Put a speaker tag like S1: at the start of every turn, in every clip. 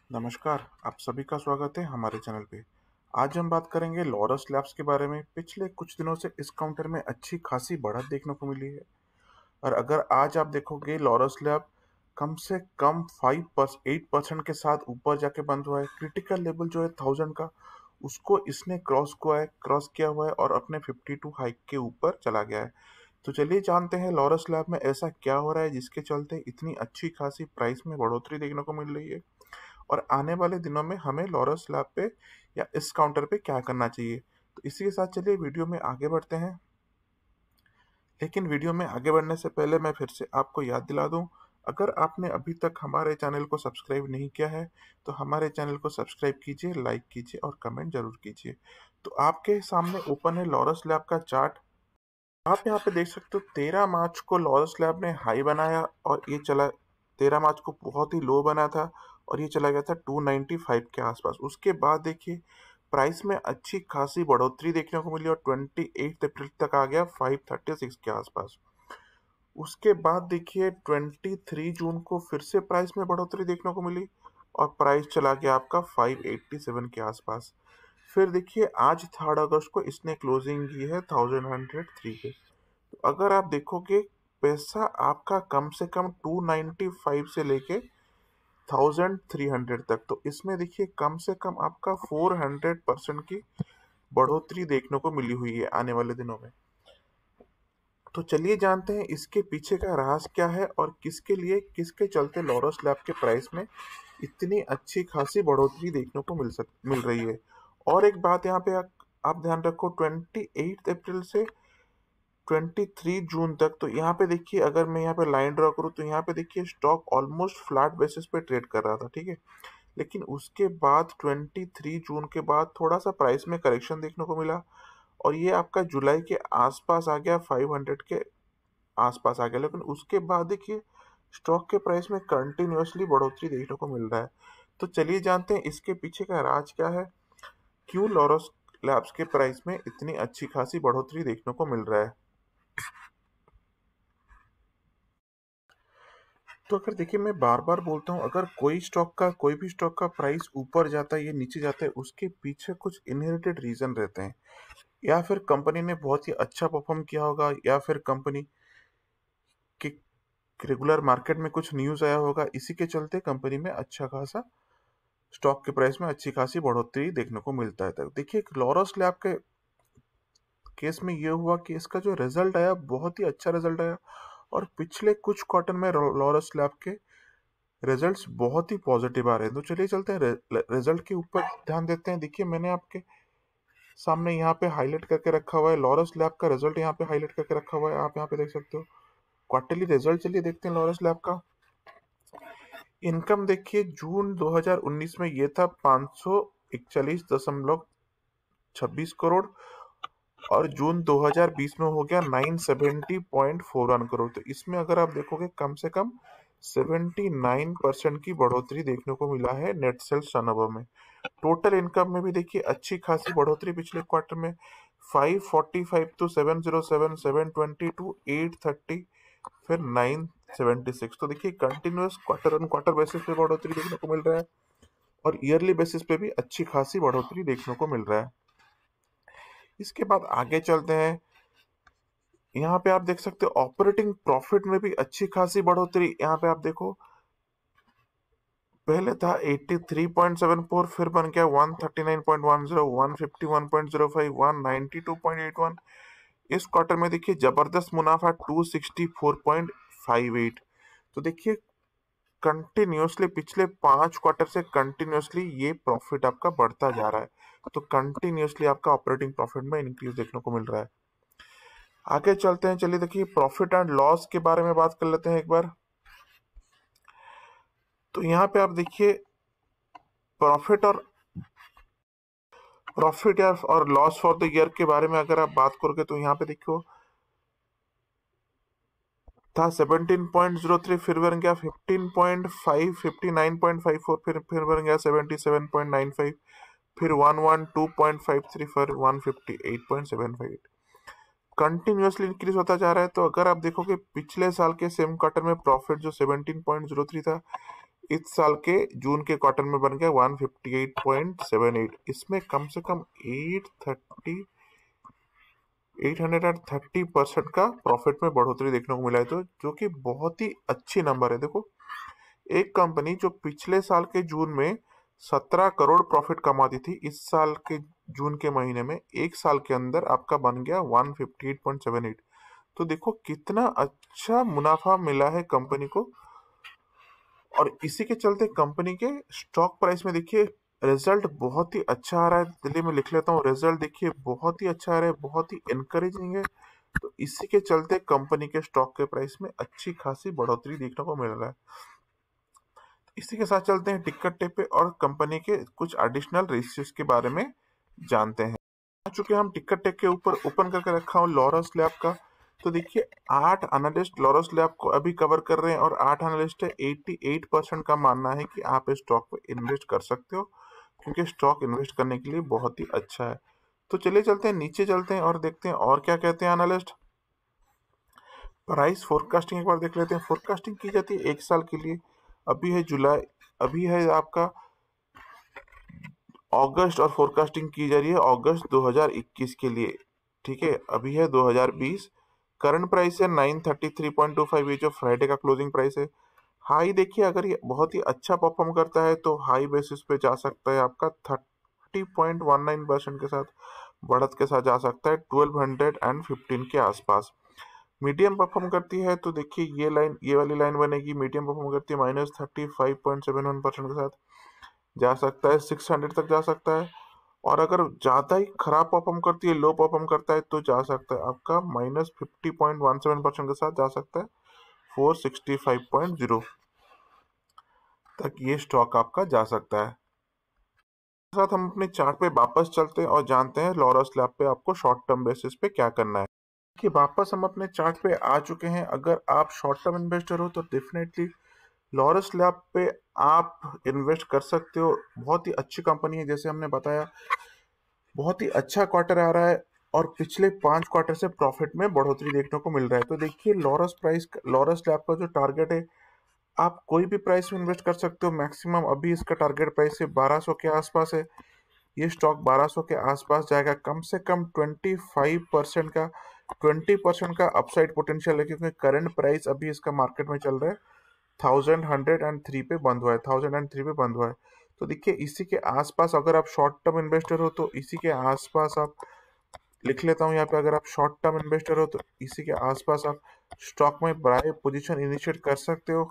S1: नमस्कार, आप सभी का स्वागत है हमारे चैनल पे। आज हम बात करेंगे लॉरस लैब्स के बारे में। पिछले कुछ दिनों से इस काउंटर में अच्छी खासी बढ़त देखने को मिली है। और अगर आज आप देखोगे लॉरस लैब कम से कम 8% के साथ ऊपर जाके बंद हुआ है। क्रिटिकल लेवल जो है 1000 का, उसको इसने क्रॉस किया हुआ है और अपने 52 हाइक के ऊपर चला गया है। तो चलिए जानते हैं लॉरस लैब में ऐसा क्या हो रहा है जिसके चलते इतनी अच्छी खासी प्राइस में बढ़ोतरी देखने को मिल रही है, और आने वाले दिनों में हमें लॉरस लैब पे या इस काउंटर पे क्या करना चाहिए। तो इसी के साथ चलिए वीडियो में आगे बढ़ते हैं। लेकिन वीडियो में आगे बढ़ने से पहले मैं फिर से आपको याद दिला दूं, अगर आपने अभी तक हमारे चैनल को सब्सक्राइब नहीं किया है तो हमारे चैनल को सब्सक्राइब कीजिए, लाइक कीजिए और कमेंट जरूर कीजिए। तो आपके सामने ओपन है लॉरस लैब का चार्ट। आप यहाँ पे देख सकते हो 13 मार्च को लॉरस लैब ने हाई बनाया और ये चला 13 मार्च को बहुत ही लो बना था और ये चला गया था 295 के आसपास। उसके बाद देखिए प्राइस में अच्छी खासी बढ़ोतरी देखने को मिली और 28 अप्रैल तक आ गया 536 के आसपास। उसके बाद देखिए 23 जून को फिर से प्राइस में बढ़ोतरी देखने को मिली और प्राइस चला गया आपका 587 के आसपास। फिर देखिए आज 3 अगस्त को इसने क्लोजिंग की है 1103 पे। तो अगर आप देखोगे पैसा आपका कम से कम 295 से लेके 1300 तक, तो इसमें देखिए कम से कम आपका 400% की बढ़ोतरी देखने को मिली हुई है आने वाले दिनों में। तो चलिए जानते हैं इसके पीछे का राज क्या है और किसके लिए किसके चलते लॉरस लैब के प्राइस में इतनी अच्छी खासी बढ़ोतरी देखने को मिल रही है। और एक बात यहाँ पे आप ध्यान रखो, 28 अप्रैल से 23 जून तक, तो यहाँ पे देखिए अगर मैं यहाँ पे लाइन ड्रॉ करूँ तो यहाँ पे देखिए स्टॉक ऑलमोस्ट फ्लैट बेसिस पे ट्रेड कर रहा था, ठीक है। लेकिन उसके बाद 23 जून के बाद थोड़ा सा प्राइस में करेक्शन देखने को मिला और ये आपका जुलाई के आसपास आ गया, 500 के आसपास आ गया। लेकिन उसके बाद देखिए स्टॉक के प्राइस में कंटिन्यूअसली बढ़ोतरी देखने को मिल रहा है। तो चलिए जानते हैं इसके पीछे का राज क्या है, क्यों लॉरस लैब्स के प्राइस में इतनी अच्छी खासी बढ़ोतरी देखने को मिल रहा है। तो अगर देखिए मैं बार बार बोलता हूँ, अगर कोई भी स्टॉक का प्राइस ऊपर जाता है या नीचे जाता है, उसके पीछे कुछ इनहेरिटेड रीजन रहते हैं। या फिर कंपनी ने बहुत ही अच्छा परफॉर्म किया होगा, या फिर कंपनी के रेगुलर मार्केट में कुछ न्यूज आया होगा, इसी के चलते कंपनी में अच्छा खासा स्टॉक के प्राइस में अच्छी खासी बढ़ोतरी देखने को मिलता है। तो देखिए लॉरस लैब के केस में ये हुआ कि इसका जो रिजल्ट आया बहुत ही अच्छा रिजल्ट आया और पिछले कुछ क्वार्टर में लॉरस लैब के रिजल्ट्स बहुत ही पॉजिटिव आ रहे हैं। तो चलिए चलते हैं रिजल्ट के ऊपर ध्यान देते हैं। देखिए मैंने आपके सामने यहाँ पे हाईलाइट करके रखा हुआ है लॉरस लैब का रिजल्ट, यहाँ पे हाईलाइट करके रखा हुआ है, आप यहाँ पे देख सकते हो क्वार्टरली रिजल्ट। चलिए देखते हैं लॉरस लैब का इनकम। देखिए जून 2019 में ये था 541.26 करोड़ और जून 2020 में हो गया 970.41 करोड़। तो इसमें अगर आप देखोगे कम से कम 79% की बढ़ोतरी देखने को मिला है नेट सेल्स टर्नओवर में। टोटल इनकम में भी देखिए अच्छी खासी बढ़ोतरी पिछले क्वार्टर में 545 टू 707, 720 टू 830, फिर 976। तो देखिए continuous quarter on quarter basis पे बढ़ोतरी देखने को मिल रहा है और ईयरली बेसिस पे भी अच्छी खासी बढ़ोतरी देखने को मिल रहा है। इसके बाद आगे चलते हैं। यहाँ पे आप देख सकते हो ऑपरेटिंग प्रॉफिट में भी अच्छी खासी बढ़ोतरी। यहाँ पे आप देखो पहले था 83.74, फिर बन गया 139.10, 151.05, 192.81। इस क्वार्टर में देखिए जबरदस्त मुनाफा 264.58। तो देखिए कंटिन्यूसली पिछले 5 क्वार्टर से कंटिन्यूसली ये प्रॉफिट आपका बढ़ता जा रहा है। तो कंटिन्यूसली आपका ऑपरेटिंग प्रॉफिट में इंक्रीज देखने को मिल रहा है। आगे चलते हैं। चलिए देखिए प्रॉफिट एंड लॉस के बारे में बात कर लेते हैं एक बार। तो यहाँ पे आप देखिए प्रॉफिट और लॉस फॉर द ईयर के बारे में अगर आप बात करोगे तो यहाँ पे देखो था 17.03, फिर बन गया 15.5, 59.54, फिर बन गया 77.95, फिर 112.53, फिर 158.75। कंटिन्यूअसली इंक्रीज होता जा रहा है। तो अगर आप देखोगे पिछले साल के सेम क्वार्टर में प्रॉफिट जो 17.03 था, इस साल के जून के क्वार्टर में बन गया 158.78। इसमें कम से कम 830% का प्रॉफिट में बढ़ोतरी देखने को मिला है, तो जो कि बहुत ही अच्छी नंबर है। देखो, एक कंपनी जो पिछले साल के जून में 17 करोड़ प्रॉफिट कमाती थी, इस साल के जून के महीने में एक साल के अंदर आपका बन गया 158.78। तो देखो कितना अच्छा मुनाफा मिला है कंपनी को। और इसी के चलते कंपनी के स्टॉक प्राइस में देखिए रिजल्ट बहुत ही अच्छा आ रहा है। दिल्ली में लिख लेता हूँ, रिजल्ट देखिए बहुत ही अच्छा आ रहा है, बहुत ही इनकरेजिंग है। तो इसी के चलते कंपनी के स्टॉक के प्राइस में अच्छी खासी बढ़ोतरी देखने को मिल रहा है। इसी के साथ चलते हैं टिकट टेप पे और कंपनी के कुछ एडिशनल रेशियोज के बारे में जानते हैं। आ चुके हम टिकट टेक के ऊपर ओपन करके रखा हूँ लॉरस लैब का। तो देखिए 8 एनालिस्ट लॉरस लैब को अभी कवर कर रहे हैं और 8 एनालिस्ट है 88% का मानना है कि आप इस स्टॉक पे इन्वेस्ट कर सकते हो, क्योंकि स्टॉक इन्वेस्ट करने के लिए बहुत ही अच्छा है। तो चलिए चलते हैं नीचे, चलते हैं और देखते हैं और क्या कहते हैं एनालिस्ट। प्राइस फोरकास्टिंग एक बार देख लेते हैं। फोरकास्टिंग की जाती है एक साल के लिए। अभी है जुलाई, अभी है आपका अगस्त, और फोरकास्टिंग की जा रही है अगस्त 2021 के लिए। ठीक है, अभी है 2020। करंट प्राइस है 933.25, ये जो फ्राइडे का क्लोजिंग प्राइस है। हाई देखिए, अगर ये बहुत ही अच्छा परफॉर्म करता है तो हाई बेसिस पे जा सकता है आपका 30.19% के साथ, बढ़त के साथ जा सकता है 1215 के आसपास। मीडियम परफॉर्म करती है तो देखिए ये लाइन, ये वाली लाइन बनेगी। मीडियम परफॉर्म करती है -35.71% के साथ जा सकता है 600 तक जा सकता है। और अगर ज़्यादा ही खराब परफॉर्म करती है, लो परफॉर्म करता है, तो जा सकता है आपका -50.17% के साथ जा सकता है 465.0 तक ये स्टॉक आपका जा सकता है। साथ हम अपने चार्ट पे वापस चलते हैं और जानते हैं लॉरस लैब पे आपको शॉर्ट टर्म बेसिस पे क्या करना है। कि वापस हम अपने चार्ट पे आ चुके हैं। अगर आप शॉर्ट टर्म इन्वेस्टर हो तो डेफिनेटली लॉरस लैब पे आप इन्वेस्ट कर सकते हो। बहुत ही अच्छी कंपनी है, जैसे हमने बताया बहुत ही अच्छा क्वार्टर आ रहा है और पिछले 5 क्वार्टर से प्रॉफिट में बढ़ोतरी देखने को मिल रहा है। तो देखिए लॉरस लैब का जो टारगेट है, आप कोई भी प्राइस में इन्वेस्ट कर सकते हो। मैक्सिमम अभी इसका टारगेट प्राइस है 1200 के आसपास है। ये स्टॉक 1200 के आसपास जाएगा। कम से कम 20% का अपसाइड पोटेंशियल है, क्योंकि करंट प्राइस अभी इसका मार्केट में चल रहा है 1103 पे बंद हुआ है, 1003 पे बंद हुआ है। तो देखिए इसी के आसपास अगर आप शॉर्ट टर्म इन्वेस्टर हो तो इसी के आसपास आप, लिख लेता हूँ यहाँ पे, अगर आप शॉर्ट टर्म इन्वेस्टर हो तो इसी के आसपास आप स्टॉक में बाय पोजीशन इनिशिएट कर सकते हो,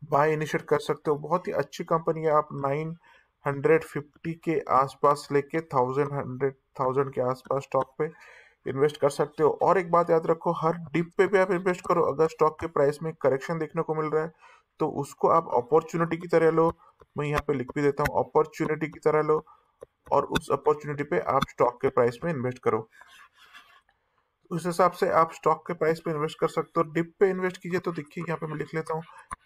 S1: बाय इनिशिएट कर सकते हो। बहुत ही अच्छी कंपनी है। आप 950 के आसपास लेके 1000 के आसपास स्टॉक पे इन्वेस्ट कर सकते हो। और एक बात याद रखो, हर डिप पे भी आप इन्वेस्ट करो। अगर स्टॉक के प्राइस में करेक्शन देखने को मिल रहा है तो उसको आप अपॉर्चुनिटी की तरह लो। मैं यहाँ पे लिख भी देता हूँ, अपॉर्चुनिटी की तरह लो और उस अपॉर्चुनिटी पे आप स्टॉक के प्राइस में इन्वेस्ट करो। उस हिसाब से आप स्टॉक के प्राइस पे इन्वेस्ट कर सकते हो। डिप पे इन्वेस्ट कीजिए तो देखिए यहाँ पे मैं लिख लेता हूँ,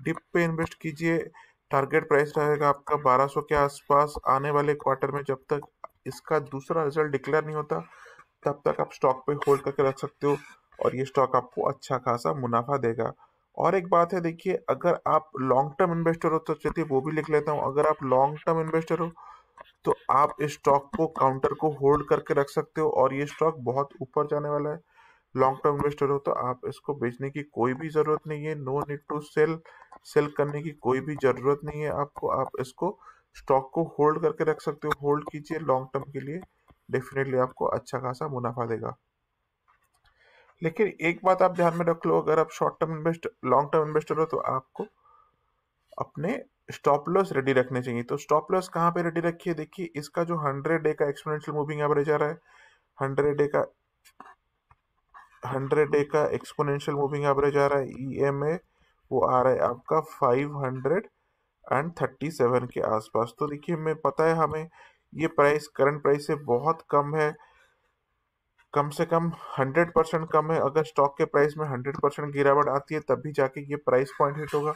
S1: डिप पे इन्वेस्ट कीजिए। टारगेट प्राइस रहेगा आपका 1200 के आसपास। आने वाले क्वार्टर में जब तक इसका दूसरा रिजल्ट डिक्लेयर नहीं होता तब तक आप स्टॉक पे होल्ड करके रख सकते हो और ये स्टॉक आपको अच्छा खासा मुनाफा देगा। और एक बात है, देखिए अगर आप लॉन्ग टर्म इन्वेस्टर हो तो चलिए वो भी लिख लेता हूँ। अगर आप लॉन्ग टर्म इन्वेस्टर हो तो आप इस स्टॉक को, काउंटर को होल्ड करके रख सकते हो और ये स्टॉक बहुत ऊपर जाने वाला है। लॉन्ग टर्म इन्वेस्टर हो तो आप इसको बेचने की कोई भी जरूरत नहीं है। No need to sell, sell करने की कोई भी जरूरत नहीं है आपको। आप इसको, स्टॉक को होल्ड करके रख सकते हो। होल्ड कीजिए लॉन्ग टर्म के लिए, डेफिनेटली आपको अच्छा खासा मुनाफा देगा। लेकिन एक बात आप ध्यान में रख लो, अगर आप लॉन्ग टर्म इन्वेस्टर हो तो आपको अपने स्टॉप लॉस रेडी रखने चाहिए। तो स्टॉप लॉस कहाँ पे रेडी रखिए, देखिए इसका जो 100 डे का एक्सपोनेंशियल मूविंग एवरेज आ रहा है, 100 डे का एक्सपोनेंशियल मूविंग एवरेज आ रहा है, EMA, वो आ रहा है आपका 537 के आसपास। तो देखिए हमें पता है, हमें ये प्राइस करंट प्राइस से बहुत कम है, कम से कम 100% कम है। अगर स्टॉक के प्राइस में 100% गिरावट आती है तब भी जाके ये प्राइस पॉइंट हिट होगा।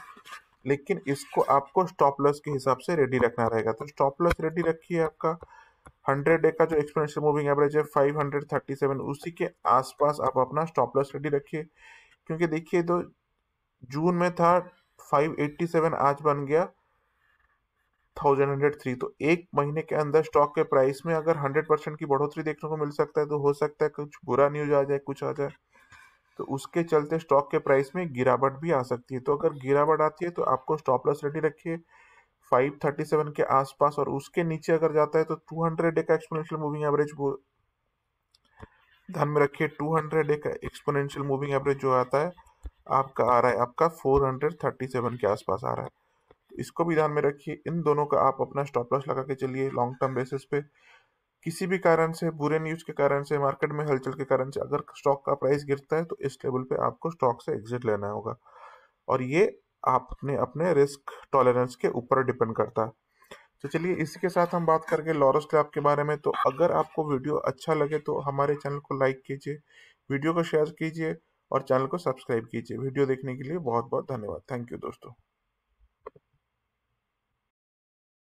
S1: लेकिन इसको आपको स्टॉप लॉस के हिसाब से रेडी रखना रहेगा। तो स्टॉप लॉस रेडी रखिए, आपका 100 डे का जो एक्सपोनेंशियल मूविंग एवरेज है 537, उसी के आसपास आप अपना स्टॉप लॉस रेडी रखिए। क्योंकि देखिए तो जून में था 587 आज बन गया 1103। तो एक महीने के अंदर स्टॉक के प्राइस में अगर 100% की बढ़ोतरी देखने को मिल सकता है, तो हो सकता है कुछ बुरा न्यूज आ जाए, कुछ आ जाए, तो उसके चलते स्टॉक के प्राइस में गिरावट भी आ सकती है। तो अगर गिरावट आती है तो आपको स्टॉप लॉस रेडी रखिए 537 के आसपास, और उसके नीचे अगर जाता है तो 200 डे का एक्सपोनेंशियल मूविंग एवरेज वो ध्यान में रखिए। 200 डे का एक्सपोनेंशियल मूविंग एवरेज जो आता है आपका आ रहा है आपका 437 के आसपास आ रहा है, तो इसको भी ध्यान में रखिए। इन दोनों का आप अपना स्टॉप लॉस लगा के चलिए लॉन्ग टर्म बेसिस पे। किसी भी कारण से, बुरे न्यूज के कारण से, मार्केट में हलचल के कारण से अगर स्टॉक का प्राइस गिरता है तो इस लेवल पे आपको स्टॉक से एग्जिट लेना होगा, और ये आपने अपने रिस्क टॉलरेंस के ऊपर डिपेंड करता है। तो चलिए इसी के साथ हम बात करेंगे लॉरस लैब के बारे में। तो अगर आपको वीडियो अच्छा लगे तो हमारे चैनल को लाइक कीजिए, वीडियो को शेयर कीजिए और चैनल को सब्सक्राइब कीजिए। वीडियो देखने के लिए बहुत बहुत धन्यवाद। थैंक यू दोस्तों।